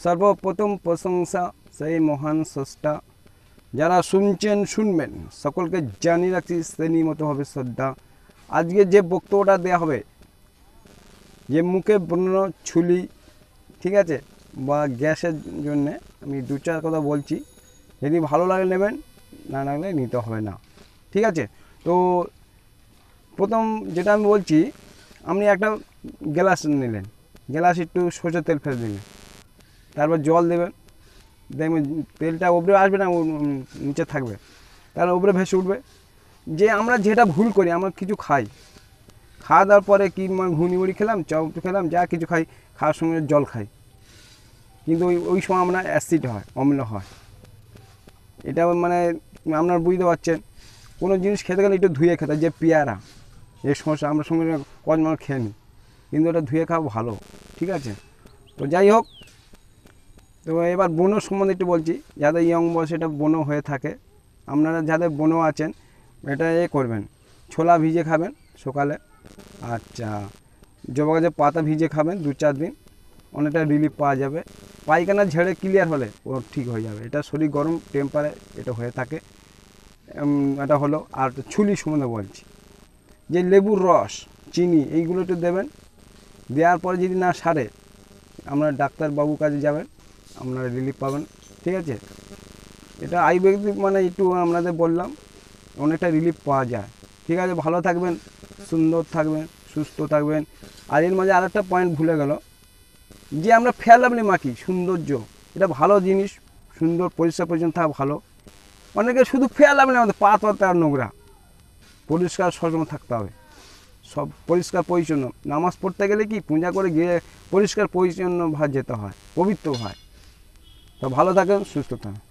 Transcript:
সর্বপ্রথম প্রশংসা সেই মহান স্রষ্টা, যারা শুনছেন শুনবেন সকলকে জানিয়ে রাখছি শ্রেণী মতো হবে শ্রদ্ধা। আজকে যে বক্তব্যটা দেওয়া হবে, যে মুখে ব্রণ ছুলি, ঠিক আছে, বা গ্যাসের জন্যে আমি দু চার কথা বলছি, যদি ভালো লাগে নেবেন, না লাগলে নিতে হবে না, ঠিক আছে। তো প্রথম যেটা আমি বলছি, আপনি একটা গ্লাস নিলেন, গ্লাস একটু সরষের তেল ফেলে দিলেন, তারপর জল দেবেন, দেখবেন তেলটা উপরে আসবে না, নিচে থাকবে, তাহলে উপরে ভেসে উঠবে। যে আমরা যেটা ভুল করি, আমরা কিছু খাই, খাওয়া দাওয়ার পরে কি ঘুগনি মুড়ি খেলাম, চপ খেলাম, যা কিছু খাই, খাওয়ার সঙ্গে জল খাই, কিন্তু ওই সময় আমরা অ্যাসিড হয়, অম্ল হয়। এটা মানে আপনারা বুঝতে পারছেন, কোনো জিনিস খেতে গেলে একটু ধুয়ে খেতে, যে পেয়ারা এই সমস্যা আমরা সঙ্গে কজন মানুষ খেয়ে নিই, কিন্তু এটা ধুয়ে খাওয়া ভালো, ঠিক আছে। তো যাই হোক, তো এবার বনো সম্বন্ধে একটু বলছি, যাদের ইয়ং বয়সে এটা বনো হয়ে থাকে, আপনারা যাদের বনো আছেন এটা করবেন, ছোলা ভিজে খাবেন সকালে, আচ্ছা, জবা গাছের পাতা ভিজে খাবেন 2-4 দিন, অনেকটা রিলিফ পাওয়া যাবে। পায়খানা ঝেড়ে ক্লিয়ার হলে ও ঠিক হয়ে যাবে, এটা শরীর গরম টেম্পারে এটা হয়ে থাকে, এটা হলো। আর ছুলি সম্বন্ধে বলছি, যে লেবুর রস, চিনি এইগুলো একটু দেবেন, দেওয়ার পরে যদি না সারে আপনারা ডাক্তারবাবুর কাছে যাবেন, আপনারা রিলিফ পাবেন, ঠিক আছে। এটা আয়ুর্বেদিক মানে একটু আপনাদের বললাম, অনেকটা রিলিফ পাওয়া যায়, ঠিক আছে। ভালো থাকবেন, সুন্দর থাকবেন, সুস্থ থাকবেন। আর এর মাঝে আরেকটা পয়েন্ট ভুলে গেল, যে আমরা ফেয়ার লাভলি মাখি, সৌন্দর্য, এটা ভালো জিনিস, সুন্দর পরিষ্কার পরিচ্ছন্ন থাকা ভালো। অনেকে শুধু ফেয়ার লাভলি আমাদের পা আর নোংরা, পরিষ্কার সচেতন থাকতে হবে, সব পরিষ্কার পরিচ্ছন্ন। নামাজ পড়তে গেলে কি পূজা করে গিয়ে পরিষ্কার পরিচ্ছন্ন ভাবে যেতে হয়, পবিত্র হয়। তো ভালো থাকেন, সুস্থ থাকেন।